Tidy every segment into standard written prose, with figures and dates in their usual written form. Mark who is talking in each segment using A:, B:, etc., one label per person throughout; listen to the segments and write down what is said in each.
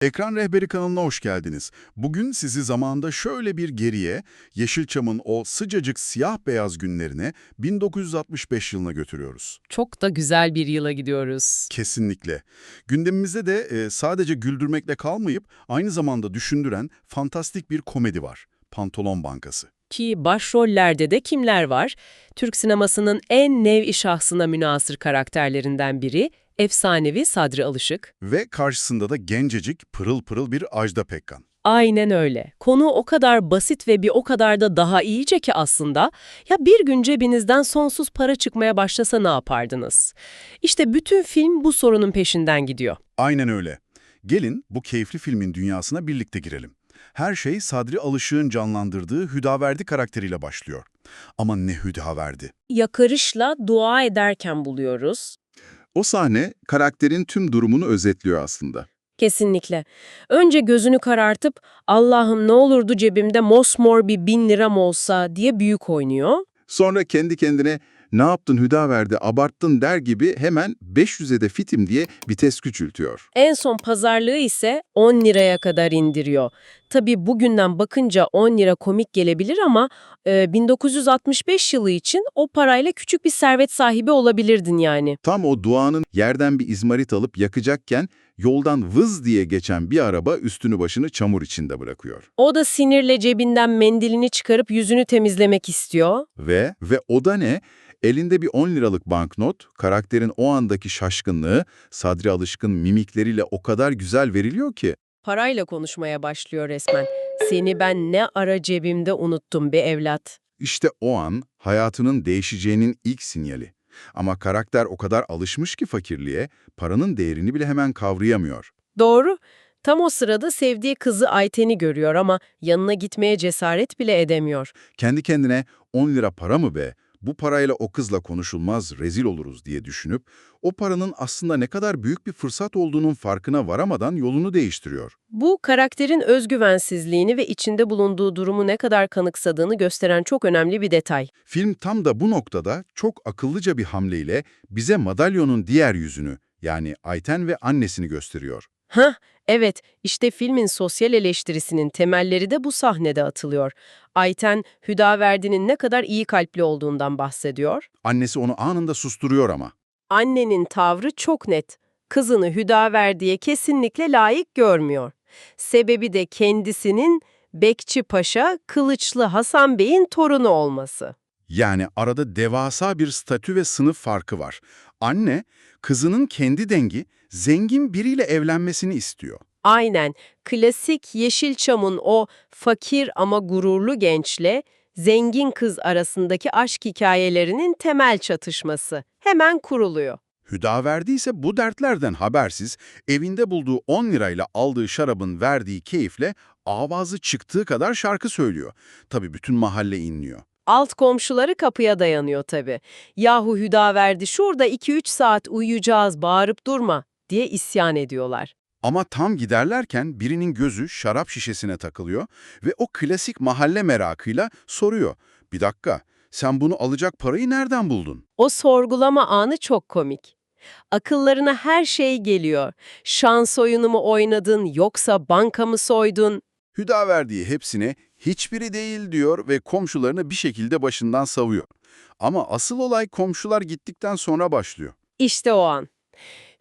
A: Ekran Rehberi kanalına hoş geldiniz. Bugün sizi zamanda şöyle bir geriye, Yeşilçam'ın o sıcacık siyah beyaz günlerine 1965 yılına götürüyoruz.
B: Çok da güzel bir yıla gidiyoruz.
A: Kesinlikle. Gündemimizde de sadece güldürmekle kalmayıp aynı zamanda düşündüren fantastik bir komedi var. Pantolon Bankası.
B: Ki başrollerde de kimler var? Türk sinemasının en nev-i şahsına münhasır karakterlerinden biri, efsanevi Sadri Alışık.
A: Ve karşısında da gencecik, pırıl pırıl bir Ajda Pekkan.
B: Aynen öyle. Konu o kadar basit ve bir o kadar da daha iyice ki aslında, ya bir gün cebinizden sonsuz para çıkmaya başlasa ne yapardınız? İşte bütün film bu sorunun peşinden gidiyor.
A: Aynen öyle. Gelin bu keyifli filmin dünyasına birlikte girelim. Her şey Sadri Alışık'ın canlandırdığı Hüdaverdi karakteriyle başlıyor. Ama ne Hüdaverdi?
B: Yakarışla dua ederken buluyoruz.
C: O sahne karakterin tüm durumunu özetliyor aslında.
B: Kesinlikle. Önce gözünü karartıp Allah'ım ne olurdu cebimde mosmor bir 1.000 liram olsa diye büyük oynuyor.
C: Sonra kendi kendine ne yaptın Hüdaverdi abarttın der gibi hemen 500'e de fitim diye vites küçültüyor.
B: En son pazarlığı ise 10 liraya kadar indiriyor. Tabii bugünden bakınca 10 lira komik gelebilir ama 1965 yılı için o parayla küçük bir servet sahibi olabilirdin yani.
C: Tam o duanın yerden bir izmarit alıp yakacakken yoldan vız diye geçen bir araba üstünü başını çamur içinde bırakıyor.
B: O da sinirle cebinden mendilini çıkarıp yüzünü temizlemek istiyor.
C: Ve o da ne? Elinde bir 10 liralık banknot, karakterin o andaki şaşkınlığı Sadri Alışık'ın mimikleriyle o kadar güzel veriliyor ki.
B: Parayla konuşmaya başlıyor resmen. Seni ben ne ara cebimde unuttum be evlat.
C: İşte o an hayatının değişeceğinin ilk sinyali. Ama karakter o kadar alışmış ki fakirliğe, paranın değerini bile hemen kavrayamıyor.
B: Doğru. Tam o sırada sevdiği kızı Ayten'i görüyor ama yanına gitmeye cesaret bile edemiyor.
C: Kendi kendine 10 lira para mı be, bu parayla o kızla konuşulmaz, rezil oluruz diye düşünüp, o paranın aslında ne kadar büyük bir fırsat olduğunun farkına varamadan yolunu değiştiriyor.
B: Bu karakterin özgüvensizliğini ve içinde bulunduğu durumu ne kadar kanıksadığını gösteren çok önemli bir detay.
C: Film tam da bu noktada çok akıllıca bir hamleyle bize madalyonun diğer yüzünü, yani Ayten ve annesini gösteriyor.
B: Hah, evet, işte filmin sosyal eleştirisinin temelleri de bu sahnede atılıyor. Ayten, Hüdaverdi'nin ne kadar iyi kalpli olduğundan bahsediyor.
C: Annesi onu anında susturuyor ama.
B: Annenin tavrı çok net. Kızını Hüdaverdi'ye kesinlikle layık görmüyor. Sebebi de kendisinin Bekçi Paşa Kılıçlı Hasan Bey'in torunu olması.
C: Yani arada devasa bir statü ve sınıf farkı var. Anne, kızının kendi dengi, zengin biriyle evlenmesini istiyor.
B: Aynen, klasik Yeşilçam'ın o fakir ama gururlu gençle zengin kız arasındaki aşk hikayelerinin temel çatışması hemen kuruluyor.
C: Hüdaverdi ise bu dertlerden habersiz, evinde bulduğu 10 lirayla aldığı şarabın verdiği keyifle avazı çıktığı kadar şarkı söylüyor. Tabii bütün mahalle inliyor.
B: Alt komşuları kapıya dayanıyor tabii. Yahu Hüdaverdi şurada 2-3 saat uyuyacağız bağırıp durma diye isyan ediyorlar.
C: Ama tam giderlerken birinin gözü şarap şişesine takılıyor ve o klasik mahalle merakıyla soruyor. Bir dakika, sen bunu alacak parayı nereden buldun?
B: O sorgulama anı çok komik. Akıllarına her şey geliyor. Şans oyunu mu oynadın yoksa banka mı soydun?
C: Hüdaverdi'ye hepsine hiçbiri değil diyor ve komşularını bir şekilde başından savuyor. Ama asıl olay komşular gittikten sonra başlıyor.
B: İşte o an.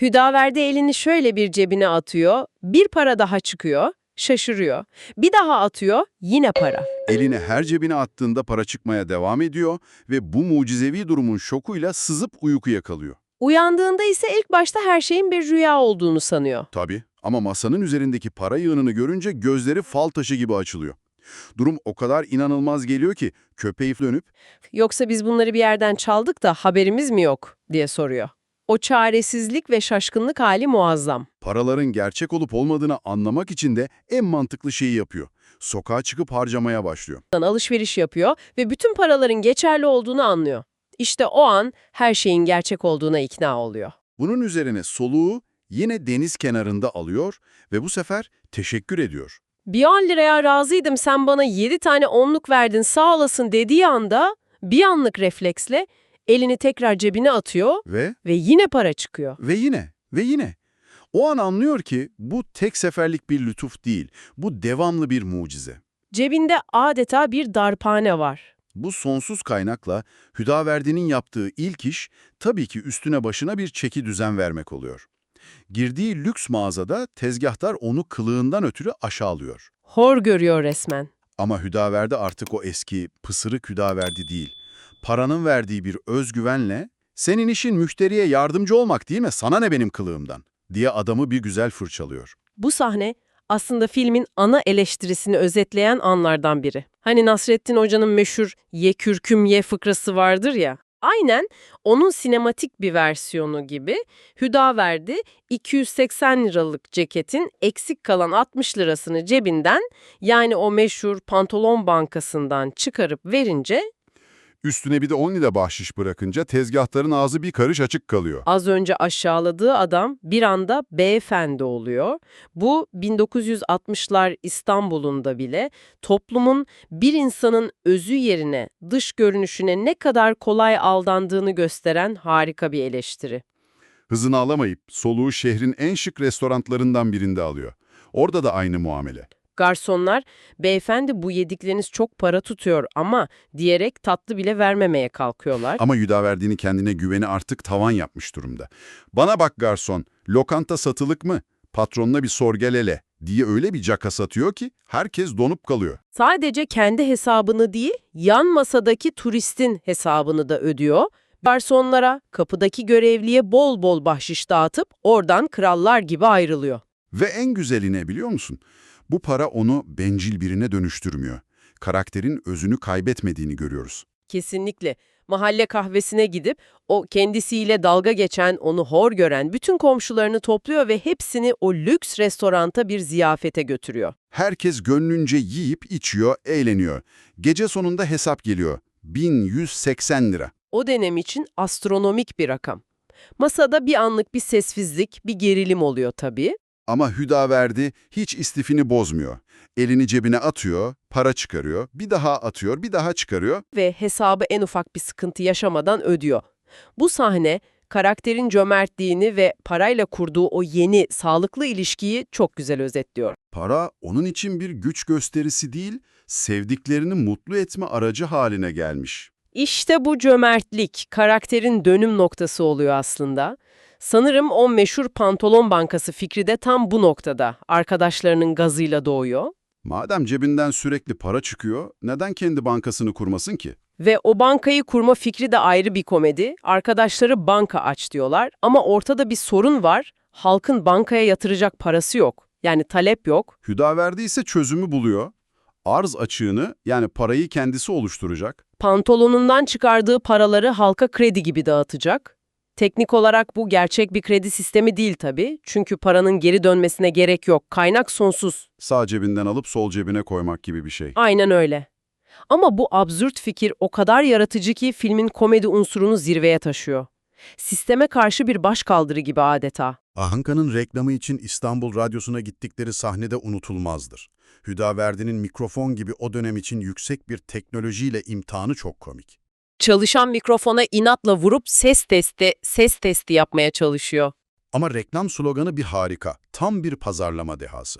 B: Hüdaverdi elini şöyle bir cebine atıyor, bir para daha çıkıyor, şaşırıyor. Bir daha atıyor, yine para.
C: Eline her cebine attığında para çıkmaya devam ediyor ve bu mucizevi durumun şokuyla sızıp uyku yakalıyor.
B: Uyandığında ise ilk başta her şeyin bir rüya olduğunu sanıyor.
C: Tabii ama masanın üzerindeki para yığınını görünce gözleri fal taşı gibi açılıyor. Durum o kadar inanılmaz geliyor ki köpeği dönüp
B: Yoksa biz bunları bir yerden çaldık da haberimiz mi yok diye soruyor. O çaresizlik ve şaşkınlık hali muazzam.
C: paraların gerçek olup olmadığını anlamak için de en mantıklı şeyi yapıyor. Sokağa çıkıp harcamaya başlıyor.
B: Alışveriş yapıyor ve bütün paraların geçerli olduğunu anlıyor. İşte o an her şeyin gerçek olduğuna ikna oluyor.
C: Bunun üzerine soluğu yine deniz kenarında alıyor ve bu sefer teşekkür ediyor.
B: Bir 10 liraya razıydım sen bana 7 tane onluk verdin sağ olasın dediği anda bir anlık refleksle elini tekrar cebine atıyor
C: Ve
B: ve yine para çıkıyor.
C: yine.
A: O an anlıyor ki bu tek seferlik bir lütuf değil, bu devamlı bir mucize.
B: Cebinde adeta bir darphane var.
A: Bu sonsuz kaynakla Hüdaverdi'nin yaptığı ilk iş tabii ki üstüne başına bir çeki düzen vermek oluyor. Girdiği lüks mağazada tezgahtar onu kılığından ötürü aşağılıyor.
B: Hor görüyor resmen.
A: Ama Hüdaverdi artık o eski pısırık Hüdaverdi değil. Paranın verdiği bir özgüvenle "Senin işin müşteriye yardımcı olmak değil mi? Sana ne benim kılığımdan?" diye adamı bir güzel fırçalıyor.
B: Bu sahne aslında filmin ana eleştirisini özetleyen anlardan biri. Hani Nasrettin Hoca'nın meşhur "Ye kürküm ye" fıkrası vardır ya. Aynen onun sinematik bir versiyonu gibi Hüdaverdi 280 liralık ceketin eksik kalan 60 lirasını cebinden, yani o meşhur pantolon bankasından çıkarıp verince
A: Üstüne bir de 10 lira bahşiş bırakınca tezgahtarın ağzı bir karış açık kalıyor.
B: az önce aşağıladığı adam bir anda beyefendi oluyor. Bu 1960'lar İstanbul'unda bile toplumun bir insanın özü yerine dış görünüşüne ne kadar kolay aldandığını gösteren harika bir eleştiri.
A: Hızını alamayıp soluğu şehrin en şık restoranlarından birinde alıyor. Orada da aynı muamele.
B: Garsonlar, "Beyefendi bu yedikleriniz çok para tutuyor ama" diyerek tatlı bile vermemeye kalkıyorlar.
A: Ama Hüdaverdi'nin kendine güveni artık tavan yapmış durumda. "Bana bak garson, lokanta satılık mı? Patronuna bir sor gel hele" diye öyle bir caka satıyor ki herkes donup kalıyor.
B: Sadece kendi hesabını değil, yan masadaki turistin hesabını da ödüyor. Garsonlara, kapıdaki görevliye bol bol bahşiş dağıtıp oradan krallar gibi ayrılıyor.
A: Ve en güzeli ne biliyor musun? Bu para onu bencil birine dönüştürmüyor. Karakterin özünü kaybetmediğini görüyoruz.
B: Kesinlikle. Mahalle kahvesine gidip o kendisiyle dalga geçen, onu hor gören bütün komşularını topluyor ve hepsini o lüks restoranta bir ziyafete götürüyor.
A: Herkes gönlünce yiyip içiyor, eğleniyor. Gece sonunda hesap geliyor. 1180 lira.
B: O dönem için astronomik bir rakam. Masada bir anlık bir sessizlik, bir gerilim oluyor tabii.
A: Ama Hüdaverdi hiç istifini bozmuyor. Elini cebine atıyor, para çıkarıyor, bir daha atıyor, bir daha çıkarıyor.
B: Ve hesabı en ufak bir sıkıntı yaşamadan ödüyor. Bu sahne, karakterin cömertliğini ve parayla kurduğu o yeni, sağlıklı ilişkiyi çok güzel özetliyor.
A: Para onun için bir güç gösterisi değil, sevdiklerini mutlu etme aracı haline gelmiş.
B: İşte bu cömertlik, karakterin dönüm noktası oluyor aslında. Sanırım o meşhur pantolon bankası fikri de tam bu noktada, arkadaşlarının gazıyla doğuyor.
A: Madem cebinden sürekli para çıkıyor, neden kendi bankasını kurmasın ki?
B: Ve o bankayı kurma fikri de ayrı bir komedi. Arkadaşları banka aç diyorlar ama ortada bir sorun var. Halkın bankaya yatıracak parası yok. Yani talep yok.
A: Hüdaverdi ise çözümü buluyor. Arz açığını, yani parayı kendisi oluşturacak.
B: Pantolonundan çıkardığı paraları halka kredi gibi dağıtacak. Teknik olarak bu gerçek bir kredi sistemi değil tabii. Çünkü paranın geri dönmesine gerek yok. Kaynak sonsuz.
A: Sağ cebinden alıp sol cebine koymak gibi bir şey.
B: Aynen öyle. Ama bu absürt fikir o kadar yaratıcı ki filmin komedi unsurunu zirveye taşıyor. Sisteme karşı bir başkaldırı gibi adeta.
D: Ahanka'nın reklamı için İstanbul Radyosu'na gittikleri sahnede unutulmazdır. Hüdaverdi'nin mikrofon gibi o dönem için yüksek bir teknolojiyle imtihanı çok komik.
B: Çalışan mikrofona inatla vurup ses testi yapmaya çalışıyor.
D: Ama reklam sloganı bir harika, tam bir pazarlama dehası.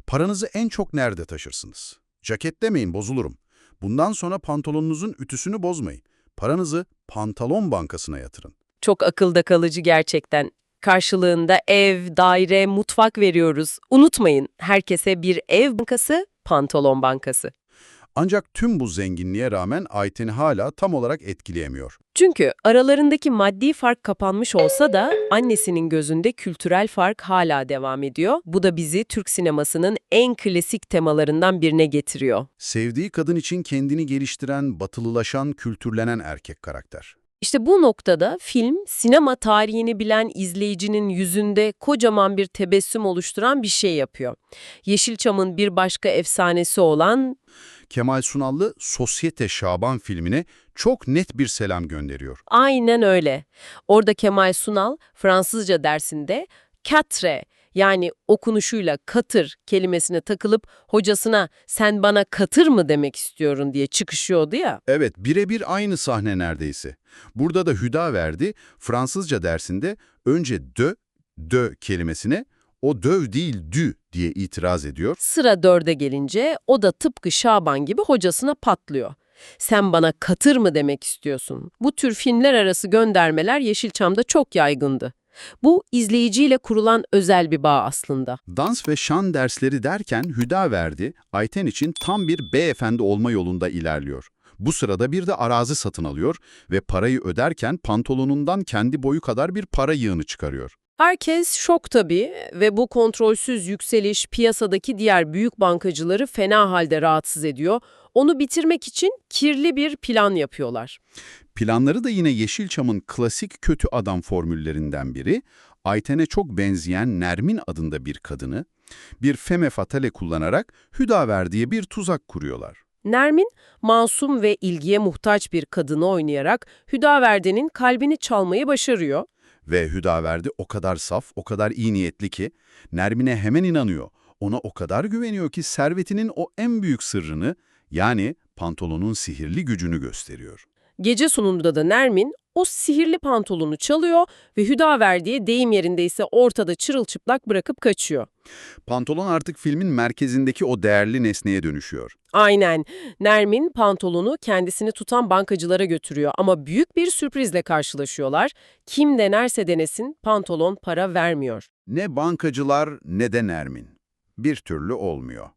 D: Paranızı en çok nerede taşırsınız? Ceket demeyin, bozulurum. Bundan sonra pantolonunuzun ütüsünü bozmayın. Paranızı pantolon bankasına yatırın.
B: Çok akılda kalıcı gerçekten. Karşılığında ev, daire, mutfak veriyoruz. Unutmayın, herkese bir ev bankası, pantolon bankası.
D: Ancak tüm bu zenginliğe rağmen Ayten'i hala tam olarak etkileyemiyor.
B: Çünkü aralarındaki maddi fark kapanmış olsa da annesinin gözünde kültürel fark hala devam ediyor. Bu da bizi Türk sinemasının en klasik temalarından birine getiriyor.
D: Sevdiği kadın için kendini geliştiren, batılılaşan, kültürlenen erkek karakter.
B: İşte bu noktada film, sinema tarihini bilen izleyicinin yüzünde kocaman bir tebessüm oluşturan bir şey yapıyor. Yeşilçam'ın bir başka efsanesi olan
D: Kemal Sunallı Sosyete Şaban filmine çok net bir selam gönderiyor.
B: aynen öyle. Orada Kemal Sunal Fransızca dersinde quatre, yani okunuşuyla katır kelimesine takılıp hocasına "sen bana katır mı demek istiyorsun" diye çıkışıyordu ya.
A: Evet, birebir aynı sahne neredeyse. Burada da Hüdaverdi Fransızca dersinde önce de kelimesine
D: O döv değil dü diye itiraz ediyor.
B: Sıra 4'e gelince o da tıpkı Şaban gibi hocasına patlıyor. Sen bana katır mı demek istiyorsun? Bu tür filmler arası göndermeler Yeşilçam'da çok yaygındı. Bu izleyiciyle kurulan özel bir bağ aslında.
D: Dans ve şan dersleri derken Hüdaverdi, Ayten için tam bir beyefendi olma yolunda ilerliyor. Bu sırada bir de arazi satın alıyor ve parayı öderken pantolonundan kendi boyu kadar bir para yığını çıkarıyor.
B: Herkes şok tabii ve bu kontrolsüz yükseliş piyasadaki diğer büyük bankacıları fena halde rahatsız ediyor. Onu bitirmek için kirli bir plan yapıyorlar.
D: Planları da yine Yeşilçam'ın klasik kötü adam formüllerinden biri, Ayten'e çok benzeyen Nermin adında bir kadını, bir femme fatale kullanarak Hüdaverdi'ye bir tuzak kuruyorlar.
B: Nermin, masum ve ilgiye muhtaç bir kadını oynayarak Hüdaverdi'nin kalbini çalmayı başarıyor.
D: Ve Hüdaverdi o kadar saf, o kadar iyi niyetli ki Nermin'e hemen inanıyor. Ona o kadar güveniyor ki servetinin o en büyük sırrını, yani pantolonun sihirli gücünü gösteriyor.
B: Gece sonunda da Nermin o sihirli pantolonu çalıyor ve Hüdaverdi'ye deyim yerindeyse ortada çırılçıplak bırakıp kaçıyor.
D: Pantolon artık filmin merkezindeki o değerli nesneye dönüşüyor.
B: Aynen. Nermin pantolonu kendisini tutan bankacılara götürüyor ama büyük bir sürprizle karşılaşıyorlar. Kim denerse denesin pantolon para vermiyor.
D: Ne bankacılar ne de Nermin. Bir türlü olmuyor.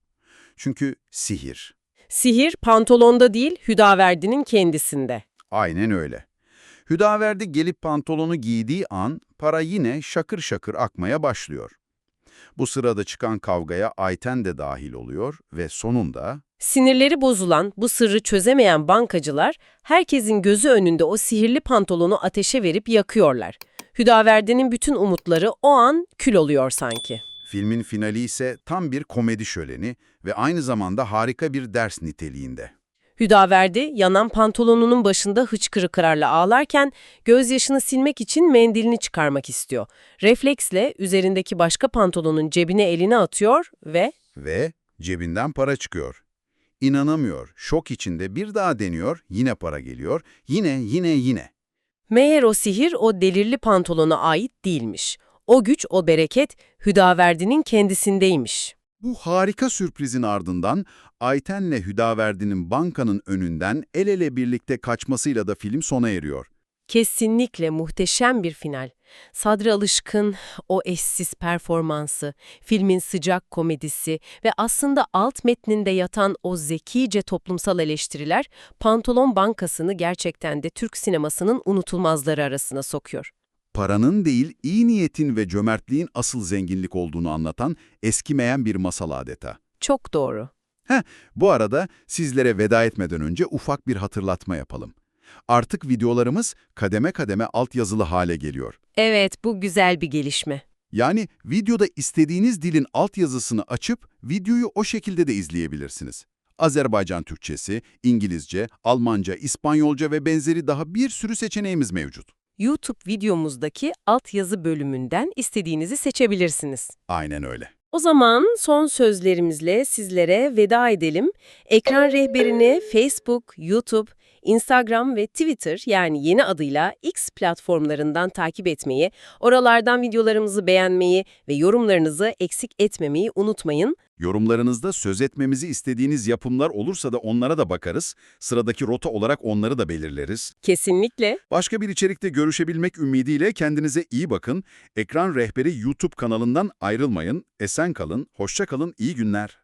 D: Çünkü sihir.
B: Sihir pantolonda değil Hüdaverdi'nin kendisinde.
D: Aynen öyle. Hüdaverdi gelip pantolonu giydiği an para yine şakır şakır akmaya başlıyor. Bu sırada çıkan kavgaya Ayten de dahil oluyor ve sonunda
B: Sinirleri bozulan, bu sırrı çözemeyen bankacılar herkesin gözü önünde o sihirli pantolonu ateşe verip yakıyorlar. Hüdaverdi'nin bütün umutları o an kül oluyor sanki.
D: filmin finali ise tam bir komedi şöleni ve aynı zamanda harika bir ders niteliğinde.
B: Hüdaverdi yanan pantolonunun başında hıçkırıklarla ağlarken gözyaşını silmek için mendilini çıkarmak istiyor. Refleksle üzerindeki başka pantolonun cebine elini atıyor
D: Ve cebinden para çıkıyor. İnanamıyor, şok içinde bir daha deniyor, yine para geliyor, yine.
B: meğer o sihir o delirli pantolona ait değilmiş. O güç, o bereket Hüdaverdi'nin kendisindeymiş.
D: Bu harika sürprizin ardından Ayten'le Hüdaverdi'nin bankanın önünden el ele birlikte kaçmasıyla da film sona eriyor.
B: Kesinlikle muhteşem bir final. Sadri Alışkın, o eşsiz performansı, filmin sıcak komedisi ve aslında alt metninde yatan o zekice toplumsal eleştiriler, Pantolon Bankası'nı gerçekten de Türk sinemasının unutulmazları arasına sokuyor.
D: Paranın değil, iyi niyetin ve cömertliğin asıl zenginlik olduğunu anlatan eskimeyen bir masal adeta.
B: Çok doğru.
D: Bu arada sizlere veda etmeden önce ufak bir hatırlatma yapalım. Artık videolarımız kademe kademe altyazılı hale geliyor.
B: Evet, bu güzel bir gelişme.
D: Yani videoda istediğiniz dilin altyazısını açıp videoyu o şekilde de izleyebilirsiniz. Azerbaycan Türkçesi, İngilizce, Almanca, İspanyolca ve benzeri daha bir sürü seçeneğimiz mevcut.
B: YouTube videomuzdaki altyazı bölümünden istediğinizi seçebilirsiniz.
D: Aynen öyle.
B: O zaman son sözlerimizle sizlere veda edelim. Ekran rehberini Facebook, YouTube, Instagram ve Twitter yani yeni adıyla X platformlarından takip etmeyi, oralardan videolarımızı beğenmeyi ve yorumlarınızı eksik etmemeyi unutmayın.
D: Yorumlarınızda söz etmemizi istediğiniz yapımlar olursa da onlara da bakarız. Sıradaki rota olarak onları da belirleriz.
B: Kesinlikle.
D: Başka bir içerikte görüşebilmek ümidiyle kendinize iyi bakın. Ekran Rehberi YouTube kanalından ayrılmayın. Esen kalın, hoşça kalın, iyi günler.